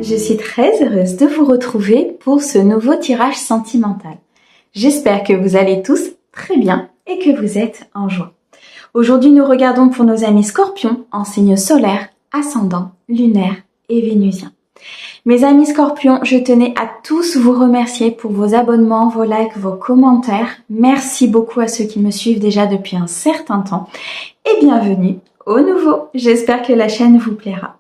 je suis très heureuse de vous retrouver pour ce nouveau tirage sentimental. J'espère que vous allez tous très bien et que vous êtes en joie. Aujourd'hui, nous regardons pour nos amis scorpions en signe solaire, ascendant, lunaire et vénusien. Mes amis scorpions, je tenais à tous vous remercier pour vos abonnements, vos likes, vos commentaires. Merci beaucoup à ceux qui me suivent déjà depuis un certain temps et bienvenue au nouveau. J'espère que la chaîne vous plaira.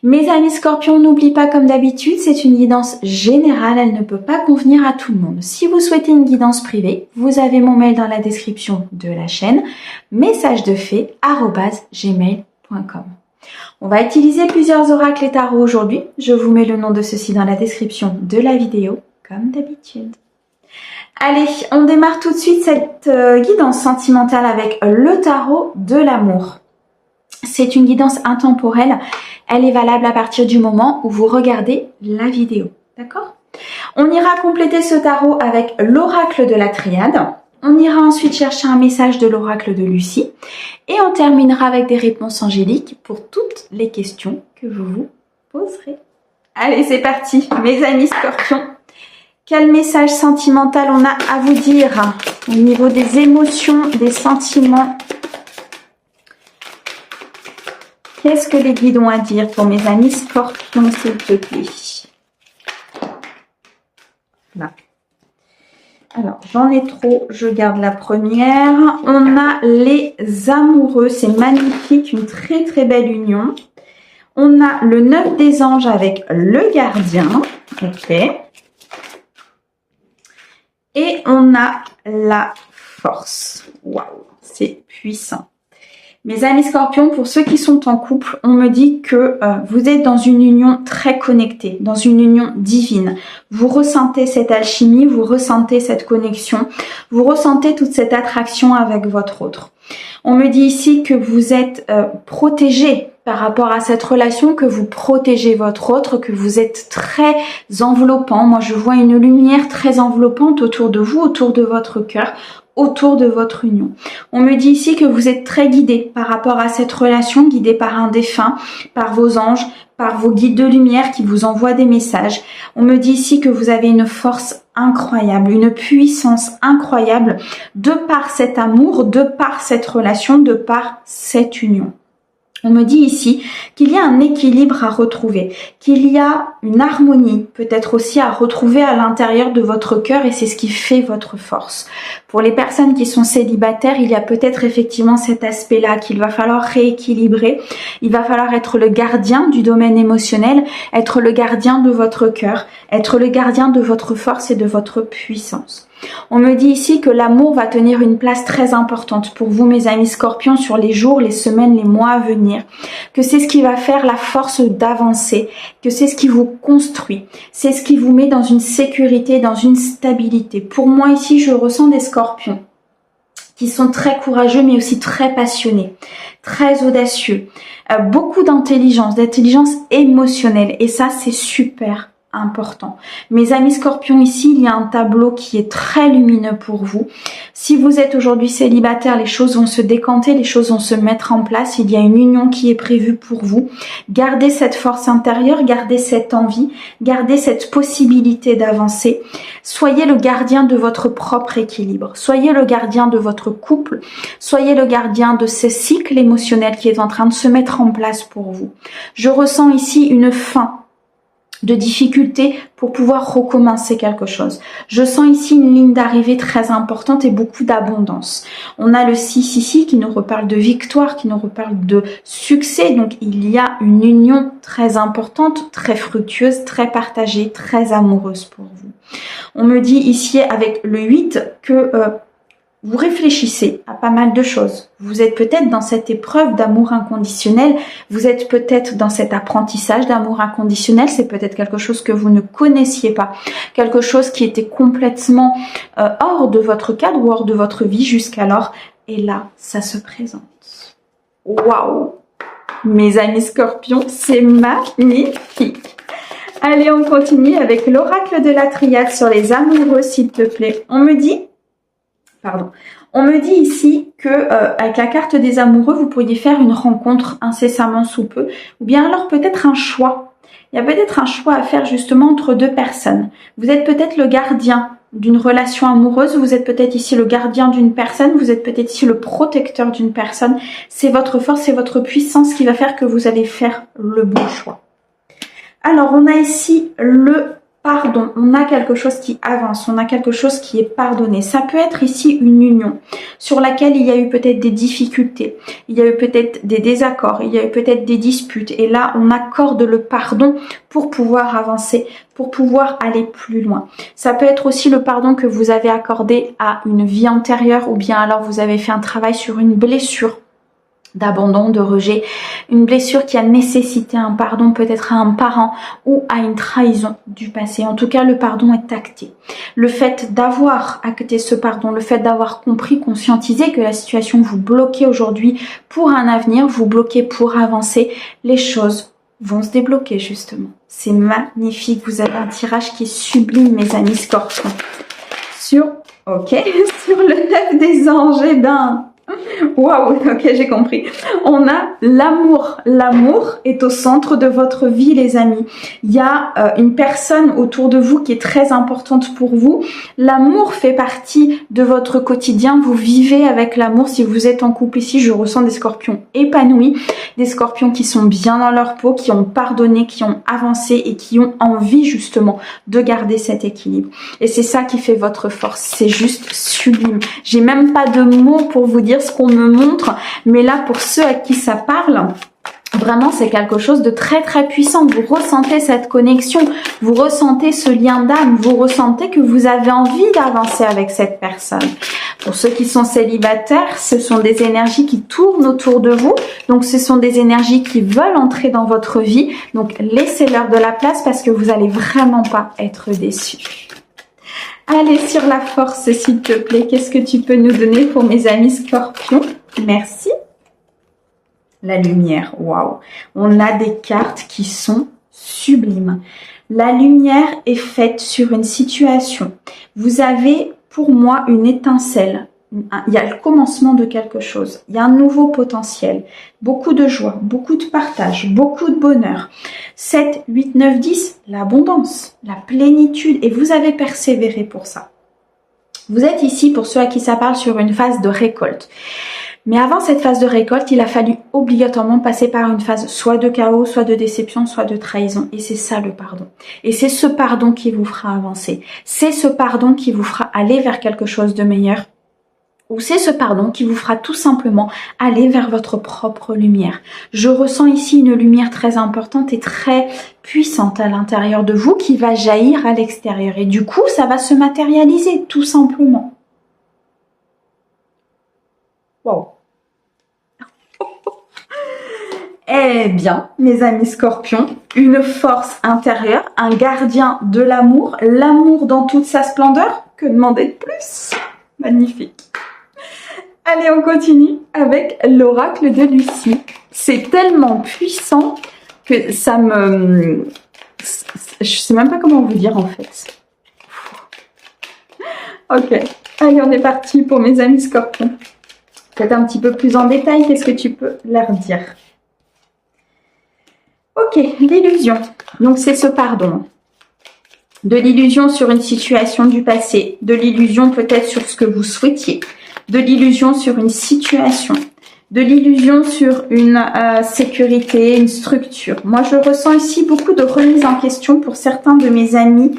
Mes amis scorpions, n'oubliez pas comme d'habitude, c'est une guidance générale, elle ne peut pas convenir à tout le monde. Si vous souhaitez une guidance privée, vous avez mon mail dans la description de la chaîne, messagedefée@gmail.com. On va utiliser plusieurs oracles et tarots aujourd'hui. Je vous mets le nom de ceux-ci dans la description de la vidéo, comme d'habitude. Allez, on démarre tout de suite cette guidance sentimentale avec le tarot de l'amour. C'est une guidance intemporelle. Elle est valable à partir du moment où vous regardez la vidéo. D'accord ? On ira compléter ce tarot avec l'oracle de la triade. On ira ensuite chercher un message de l'oracle de Lucie. Et on terminera avec des réponses angéliques pour toutes les questions que vous vous poserez. Allez, c'est parti, mes amis scorpions. Quel message sentimental on a à vous dire au niveau des émotions, des sentiments? Qu'est-ce que les guides ont à dire pour mes amis scorpions, s'il te plaît? Là. Alors, j'en ai trop, je garde la première. On a les amoureux, c'est magnifique, une très très belle union. On a le 9 des anges avec le gardien. Ok. Et on a la force. Waouh, c'est puissant. Mes amis scorpions, pour ceux qui sont en couple, on me dit que vous êtes dans une union très connectée, dans une union divine. Vous ressentez cette alchimie, vous ressentez cette connexion, vous ressentez toute cette attraction avec votre autre. On me dit ici que vous êtes protégé par rapport à cette relation, que vous protégez votre autre, que vous êtes très enveloppant. Moi, je vois une lumière très enveloppante autour de vous, autour de votre cœur, autour de votre union. On me dit ici que vous êtes très guidé par rapport à cette relation, guidé par un défunt, par vos anges, par vos guides de lumière qui vous envoient des messages. On me dit ici que vous avez une force incroyable, une puissance incroyable de par cet amour, de par cette relation, de par cette union. On me dit ici qu'il y a un équilibre à retrouver, qu'il y a une harmonie peut-être aussi à retrouver à l'intérieur de votre cœur et c'est ce qui fait votre force. Pour les personnes qui sont célibataires, il y a peut-être effectivement cet aspect-là qu'il va falloir rééquilibrer. Il va falloir être le gardien du domaine émotionnel, être le gardien de votre cœur, être le gardien de votre force et de votre puissance. On me dit ici que l'amour va tenir une place très importante pour vous, mes amis scorpions, sur les jours, les semaines, les mois à venir. Que c'est ce qui va faire la force d'avancer, que c'est ce qui vous construit, c'est ce qui vous met dans une sécurité, dans une stabilité. Pour moi ici, je ressens des scorpions qui sont très courageux mais aussi très passionnés, très audacieux, beaucoup d'intelligence émotionnelle et ça c'est super important. Mes amis scorpions, ici, il y a un tableau qui est très lumineux pour vous. Si vous êtes aujourd'hui célibataire, les choses vont se décanter, les choses vont se mettre en place. Il y a une union qui est prévue pour vous. Gardez cette force intérieure, gardez cette envie, gardez cette possibilité d'avancer. Soyez le gardien de votre propre équilibre. Soyez le gardien de votre couple. Soyez le gardien de ce cycle émotionnel qui est en train de se mettre en place pour vous. Je ressens ici une fin de difficulté pour pouvoir recommencer quelque chose. Je sens ici une ligne d'arrivée très importante et beaucoup d'abondance. On a le 6 ici qui nous reparle de victoire, qui nous reparle de succès. Donc il y a une union très importante, très fructueuse, très partagée, très amoureuse pour vous. On me dit ici avec le 8 que vous réfléchissez à pas mal de choses. Vous êtes peut-être dans cette épreuve d'amour inconditionnel. Vous êtes peut-être dans cet apprentissage d'amour inconditionnel. C'est peut-être quelque chose que vous ne connaissiez pas. Quelque chose qui était complètement hors de votre cadre ou hors de votre vie jusqu'alors. Et là, ça se présente. Waouh! Mes amis scorpions, c'est magnifique! Allez, on continue avec l'oracle de la triade sur les amoureux, s'il te plaît. On me dit ici que avec la carte des amoureux, vous pourriez faire une rencontre incessamment sous peu, ou bien alors peut-être un choix. il y a peut-être un choix à faire justement entre deux personnes. Vous êtes peut-être le gardien d'une relation amoureuse, vous êtes peut-être ici le gardien d'une personne, vous êtes peut-être ici le protecteur d'une personne. C'est votre force, c'est votre puissance qui va faire que vous allez faire le bon choix. Alors, on a ici le pardon, on a quelque chose qui avance, on a quelque chose qui est pardonné. Ça peut être ici une union sur laquelle il y a eu peut-être des difficultés, il y a eu peut-être des désaccords, il y a eu peut-être des disputes. Et là, on accorde le pardon pour pouvoir avancer, pour pouvoir aller plus loin. Ça peut être aussi le pardon que vous avez accordé à une vie antérieure ou bien alors vous avez fait un travail sur une blessure d'abandon, de rejet, une blessure qui a nécessité un pardon peut-être à un parent ou à une trahison du passé. En tout cas, le pardon est acté. Le fait d'avoir acté ce pardon, le fait d'avoir compris, conscientisé que la situation vous bloquait aujourd'hui pour un avenir, vous bloquez pour avancer, les choses vont se débloquer justement. C'est magnifique, vous avez un tirage qui est sublime mes amis Scorpions. Sur le 9 des anges, eh ben... Waouh, ok, j'ai compris. On a l'amour. L'amour est au centre de votre vie, les amis. Il y a une personne autour de vous qui est très importante pour vous. L'amour fait partie de votre quotidien. Vous vivez avec l'amour. Si vous êtes en couple ici, je ressens des scorpions épanouis, des scorpions qui sont bien dans leur peau, qui ont pardonné, qui ont avancé et qui ont envie justement de garder cet équilibre. Et c'est ça qui fait votre force. C'est juste sublime. J'ai même pas de mots pour vous dire ce qu'on me montre, mais là pour ceux à qui ça parle, vraiment c'est quelque chose de très très puissant. Vous ressentez cette connexion, vous ressentez ce lien d'âme, vous ressentez que vous avez envie d'avancer avec cette personne. Pour ceux qui sont célibataires, ce sont des énergies qui tournent autour de vous, donc ce sont des énergies qui veulent entrer dans votre vie, donc laissez-leur de la place parce que vous n'allez vraiment pas être déçus. Allez sur la force, s'il te plaît. Qu'est-ce que tu peux nous donner pour mes amis Scorpions? Merci. La lumière, waouh. On a des cartes qui sont sublimes. La lumière est faite sur une situation. Vous avez, pour moi, une étincelle. Il y a le commencement de quelque chose. Il y a un nouveau potentiel. Beaucoup de joie, beaucoup de partage, beaucoup de bonheur. 7, 8, 9, 10, l'abondance, la plénitude. Et vous avez persévéré pour ça. Vous êtes ici, pour ceux à qui ça parle, sur une phase de récolte. Mais avant cette phase de récolte, il a fallu obligatoirement passer par une phase soit de chaos, soit de déception, soit de trahison. Et c'est ça le pardon. Et c'est ce pardon qui vous fera avancer. C'est ce pardon qui vous fera aller vers quelque chose de meilleur. Ou c'est ce pardon qui vous fera tout simplement aller vers votre propre lumière. Je ressens ici une lumière très importante et très puissante à l'intérieur de vous qui va jaillir à l'extérieur. Et du coup, ça va se matérialiser tout simplement. Wow. Eh bien, mes amis Scorpions, une force intérieure, un gardien de l'amour, l'amour dans toute sa splendeur. Que demander de plus? Magnifique. Allez, on continue avec l'oracle de Lucie. C'est tellement puissant que ça me... Je sais même pas comment vous dire en fait. Ok, allez, on est parti pour mes amis Scorpions. Peut-être un petit peu plus en détail, qu'est-ce que tu peux leur dire? Ok, l'illusion. Donc c'est ce pardon. De l'illusion sur une situation du passé, de l'illusion peut-être sur ce que vous souhaitiez, de l'illusion sur une situation, de l'illusion sur une sécurité, une structure. Moi, je ressens ici beaucoup de remise en question pour certains de mes amis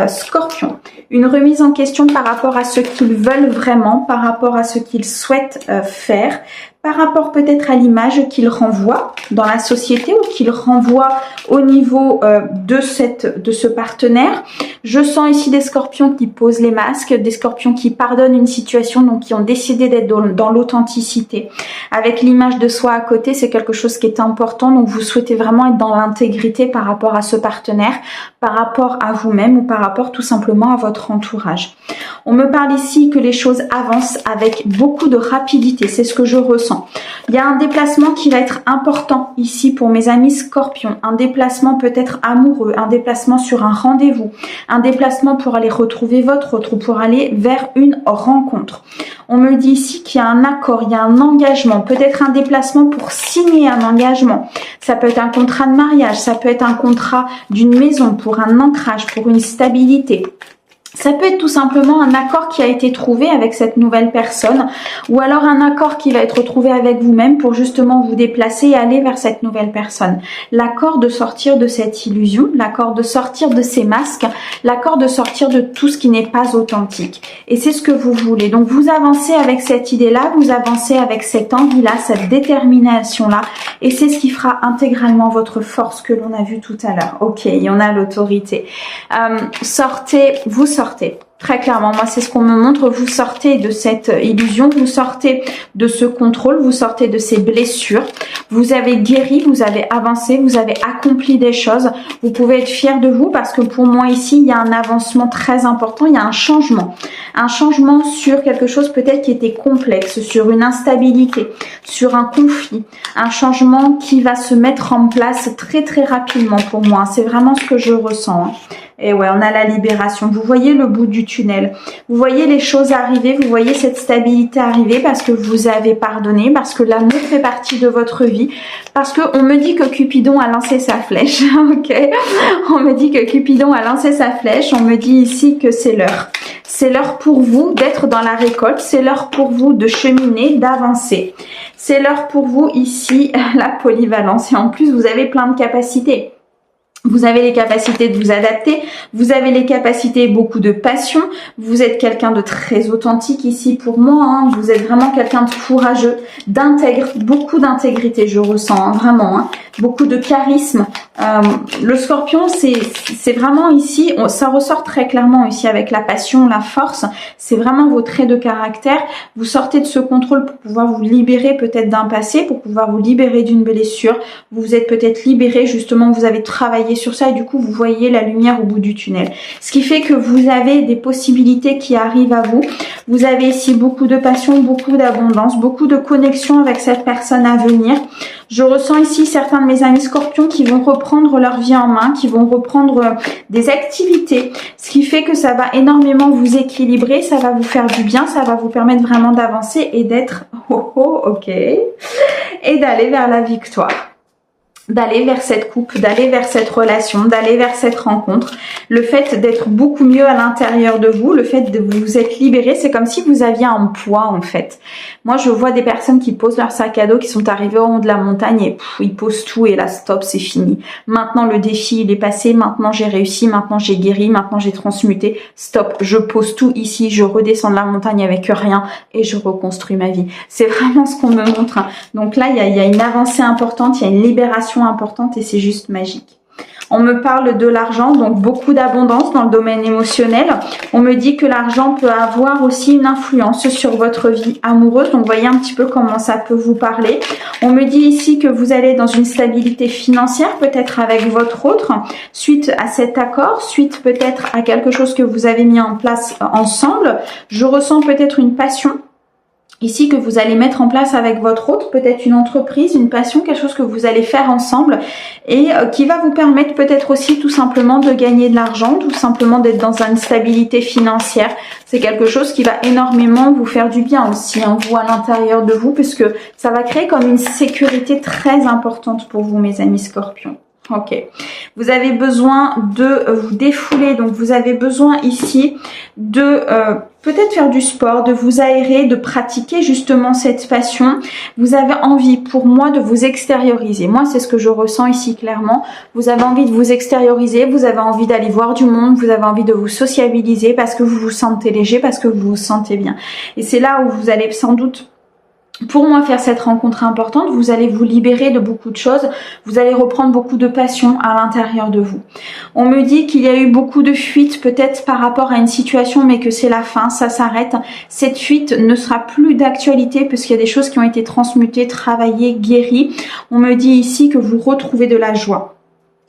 Scorpions. Une remise en question par rapport à ce qu'ils veulent vraiment, par rapport à ce qu'ils souhaitent faire, par rapport peut-être à l'image qu'ils renvoient dans la société ou qu'ils renvoient au niveau de ce partenaire. Je sens ici des scorpions qui posent les masques, des scorpions qui pardonnent une situation, donc qui ont décidé d'être dans l'authenticité. Avec l'image de soi à côté, c'est quelque chose qui est important, donc vous souhaitez vraiment être dans l'intégrité par rapport à ce partenaire, par rapport à vous-même ou par rapport tout simplement à votre entourage. On me parle ici que les choses avancent avec beaucoup de rapidité. C'est ce que je ressens. Il y a un déplacement qui va être important ici pour mes amis scorpions. Un déplacement peut-être amoureux, un déplacement sur un rendez-vous, un déplacement pour aller retrouver votre autre ou pour aller vers une rencontre. On me dit ici qu'il y a un accord, il y a un engagement, peut-être un déplacement pour signer un engagement. Ça peut être un contrat de mariage, ça peut être un contrat d'une maison pour un ancrage, pour une stabilité. Ça peut être tout simplement un accord qui a été trouvé avec cette nouvelle personne ou alors un accord qui va être trouvé avec vous-même pour justement vous déplacer et aller vers cette nouvelle personne. L'accord de sortir de cette illusion, l'accord de sortir de ces masques, l'accord de sortir de tout ce qui n'est pas authentique. Et c'est ce que vous voulez. Donc vous avancez avec cette idée-là, vous avancez avec cette envie-là, cette détermination-là et c'est ce qui fera intégralement votre force que l'on a vu tout à l'heure. Ok, il y en a l'autorité. Vous sortez. Très clairement, moi c'est ce qu'on me montre, vous sortez de cette illusion, vous sortez de ce contrôle, vous sortez de ces blessures, vous avez guéri, vous avez avancé, vous avez accompli des choses, vous pouvez être fiers de vous parce que pour moi ici il y a un avancement très important, il y a un changement sur quelque chose peut-être qui était complexe, sur une instabilité, sur un conflit, un changement qui va se mettre en place très très rapidement pour moi, c'est vraiment ce que je ressens. Hein. Et ouais, on a la libération. Vous voyez le bout du tunnel. Vous voyez les choses arriver. Vous voyez cette stabilité arriver parce que vous avez pardonné, parce que l'amour fait partie de votre vie, parce que on me dit que Cupidon a lancé sa flèche. Ok, on me dit que Cupidon a lancé sa flèche. On me dit ici que c'est l'heure. C'est l'heure pour vous d'être dans la récolte. C'est l'heure pour vous de cheminer, d'avancer. C'est l'heure pour vous ici la polyvalence. Et en plus, vous avez plein de capacités. Vous avez les capacités de vous adapter, vous avez les capacités, beaucoup de passion, vous êtes quelqu'un de très authentique ici pour moi, hein. Vous êtes vraiment quelqu'un de courageux, d'intègre, beaucoup d'intégrité je ressens, hein, vraiment, hein. Beaucoup de charisme. Le scorpion c'est vraiment ici, ça ressort très clairement ici avec la passion, la force, c'est vraiment vos traits de caractère, vous sortez de ce contrôle pour pouvoir vous libérer peut-être d'un passé, pour pouvoir vous libérer d'une blessure, vous vous êtes peut-être libéré justement, vous avez travaillé sur ça et du coup vous voyez la lumière au bout du tunnel. Ce qui fait que vous avez des possibilités qui arrivent à vous. Vous avez ici beaucoup de passion, beaucoup d'abondance, beaucoup de connexion avec cette personne à venir. Je ressens ici certains de mes amis scorpions qui vont reprendre leur vie en main, qui vont reprendre des activités, ce qui fait que ça va énormément vous équilibrer, ça va vous faire du bien, ça va vous permettre vraiment d'avancer et d'être ok, et d'aller vers la victoire. D'aller vers cette coupe, d'aller vers cette relation, d'aller vers cette rencontre. Le fait d'être beaucoup mieux à l'intérieur de vous, le fait de vous être libéré, c'est comme si vous aviez un poids en fait. Moi, je vois des personnes qui posent leur sac à dos, qui sont arrivées au haut de la montagne et ils posent tout et là, stop, c'est fini. Maintenant, le défi, il est passé. Maintenant, j'ai réussi. Maintenant, j'ai guéri. Maintenant, j'ai transmuté. Stop, je pose tout ici. Je redescends de la montagne avec rien et je reconstruis ma vie. C'est vraiment ce qu'on me montre. Donc là, il y a une avancée importante, il y a une libération importante et c'est juste magique. On me parle de l'argent, donc beaucoup d'abondance dans le domaine émotionnel. On me dit que l'argent peut avoir aussi une influence sur votre vie amoureuse. Donc, voyez un petit peu comment ça peut vous parler. On me dit ici que vous allez dans une stabilité financière, peut-être avec votre autre, suite à cet accord, suite peut-être à quelque chose que vous avez mis en place ensemble. Je ressens peut-être une passion ici que vous allez mettre en place avec votre autre, peut-être une entreprise, une passion, quelque chose que vous allez faire ensemble et qui va vous permettre peut-être aussi tout simplement de gagner de l'argent, tout simplement d'être dans une stabilité financière. C'est quelque chose qui va énormément vous faire du bien aussi, hein, vous à l'intérieur de vous, puisque ça va créer comme une sécurité très importante pour vous, mes amis scorpions. Ok, vous avez besoin de vous défouler, donc vous avez besoin ici de peut-être faire du sport, de vous aérer, de pratiquer justement cette passion. Vous avez envie, pour moi, de vous extérioriser. Moi, c'est ce que je ressens ici clairement. Vous avez envie de vous extérioriser, vous avez envie d'aller voir du monde, vous avez envie de vous sociabiliser parce que vous vous sentez léger, parce que vous vous sentez bien. Et c'est là où vous allez sans doute, pour moi, faire cette rencontre importante, vous allez vous libérer de beaucoup de choses, vous allez reprendre beaucoup de passion à l'intérieur de vous. On me dit qu'il y a eu beaucoup de fuites peut-être par rapport à une situation, mais que c'est la fin, ça s'arrête. Cette fuite ne sera plus d'actualité puisqu'il y a des choses qui ont été transmutées, travaillées, guéries. On me dit ici que vous retrouvez de la joie.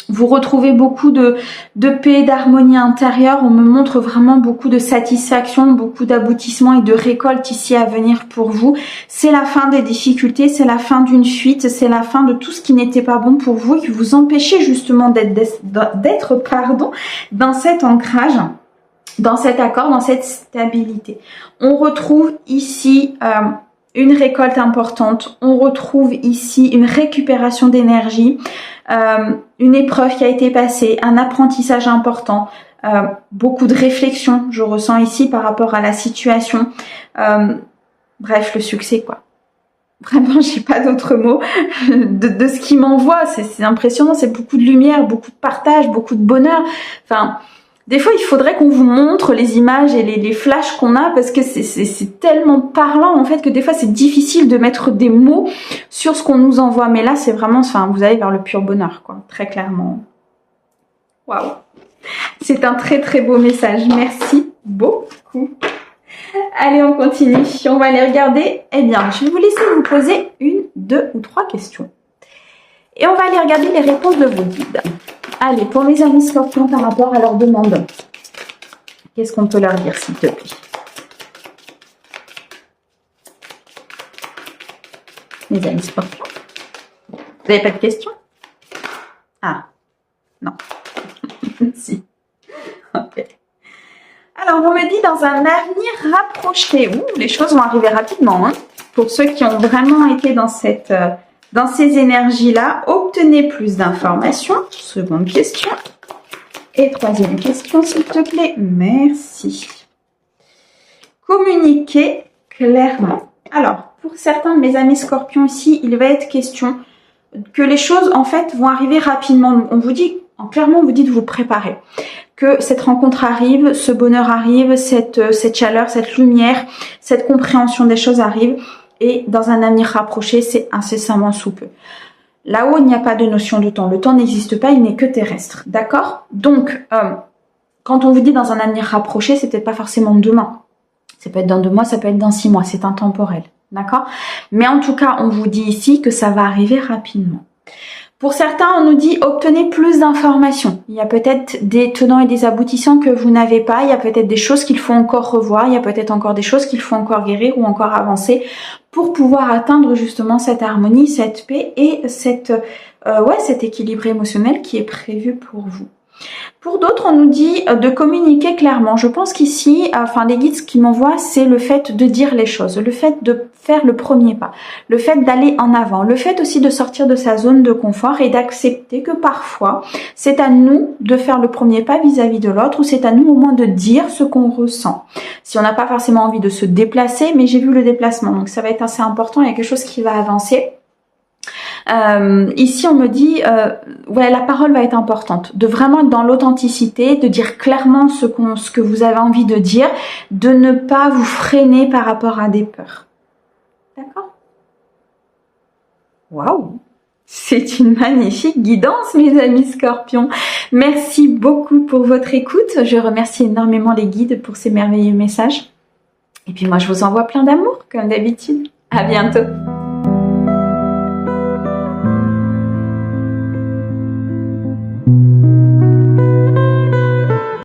Vous retrouvez beaucoup de paix, d'harmonie intérieure. On me montre vraiment beaucoup de satisfaction, beaucoup d'aboutissement et de récolte ici à venir pour vous. C'est la fin des difficultés, c'est la fin d'une fuite, c'est la fin de tout ce qui n'était pas bon pour vous et qui vous empêchait justement d'être dans cet ancrage, dans cet accord, dans cette stabilité. On retrouve ici une récolte importante. On retrouve ici une récupération d'énergie. Une épreuve qui a été passée, un apprentissage important, beaucoup de réflexion, je ressens ici par rapport à la situation. Bref, le succès quoi. Vraiment, j'ai pas d'autres mots de ce qui m'envoie. C'est impressionnant, c'est beaucoup de lumière, beaucoup de partage, beaucoup de bonheur. Enfin, des fois, il faudrait qu'on vous montre les images et les flashs qu'on a parce que c'est tellement parlant en fait que des fois, c'est difficile de mettre des mots sur ce qu'on nous envoie. Mais là, c'est vraiment, enfin, vous allez vers le pur bonheur, quoi, très clairement. Waouh! C'est un très très beau message. Merci beaucoup. Allez, on continue. On va aller regarder. Eh bien, je vais vous laisser vous poser 1, 2 ou 3 questions. Et on va aller regarder les réponses de vos guides. Allez, pour mes amis scorpions par rapport à leur demande, qu'est-ce qu'on peut leur dire, s'il te plaît? Mes amis scorpions, vous n'avez pas de questions? Ah, non. Si. Ok. Alors, on me dit dans un avenir rapproché. Ouh, les choses vont arriver rapidement. Hein. Pour ceux qui ont vraiment été dans ces énergies-là, obtenez plus d'informations. Seconde question. Et troisième question, s'il te plaît. Merci. Communiquez clairement. Alors, pour certains de mes amis scorpions ici, il va être question que les choses, en fait, vont arriver rapidement. On vous dit, clairement, on vous dit de vous préparer. Que cette rencontre arrive, ce bonheur arrive, cette chaleur, cette lumière, cette compréhension des choses arrive. Et dans un avenir rapproché, c'est incessamment sous peu. Là-haut, il n'y a pas de notion de temps. Le temps n'existe pas, il n'est que terrestre. D'accord? Donc, quand on vous dit dans un avenir rapproché, c'est peut-être pas forcément demain. Ça peut être dans 2 mois, ça peut être dans 6 mois. C'est intemporel. D'accord? Mais en tout cas, on vous dit ici que ça va arriver rapidement. Pour certains, on nous dit obtenez plus d'informations. Il y a peut-être des tenants et des aboutissants que vous n'avez pas. Il y a peut-être des choses qu'il faut encore revoir. Il y a peut-être encore des choses qu'il faut encore guérir ou encore avancer pour pouvoir atteindre justement cette harmonie, cette paix et cet équilibre émotionnel qui est prévu pour vous. Pour d'autres, on nous dit de communiquer clairement. Je pense qu'ici, les guides, ce qui m'envoient, c'est le fait de dire les choses, le fait de faire le premier pas, le fait d'aller en avant, le fait aussi de sortir de sa zone de confort et d'accepter que parfois, c'est à nous de faire le premier pas vis-à-vis de l'autre ou c'est à nous au moins de dire ce qu'on ressent. Si on n'a pas forcément envie de se déplacer, mais j'ai vu le déplacement, donc ça va être assez important, il y a quelque chose qui va avancer. Ici on me dit la parole va être importante, de vraiment être dans l'authenticité, de dire clairement ce que vous avez envie de dire, de ne pas vous freiner par rapport à des peurs. D'accord? Waouh! C'est une magnifique guidance, mes amis scorpions. Merci beaucoup pour votre écoute. Je remercie énormément les guides pour ces merveilleux messages. Et puis moi, je vous envoie plein d'amour, comme d'habitude. À bientôt!